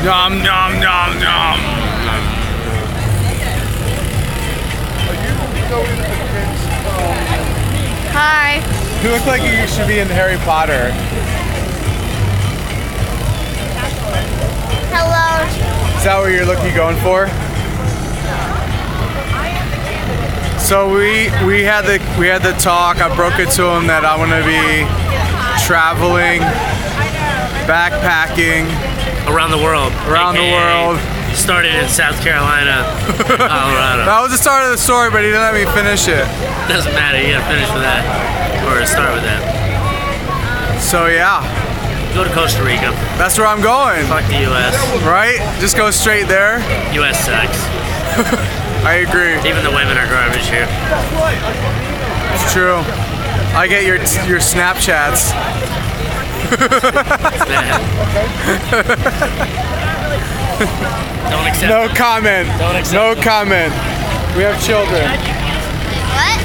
Nom nom nom nom. Hi. You look like you should be in Harry Potter. Hello. Is that what you're going for? So we had the talk. I broke it to him that I want to be traveling, backpacking around the world. Started in South Carolina, Colorado. That was the start of the story, but he didn't let me finish it. Doesn't matter. You gotta finish with that, or start with that. So yeah. Go to Costa Rica. That's where I'm going. Fuck the U.S. Right? Just go straight there. U.S. sucks. I agree. Even the women are garbage here. It's true. I get your Snapchats. Don't accept. No comment. Don't accept. No comment. We have children. What?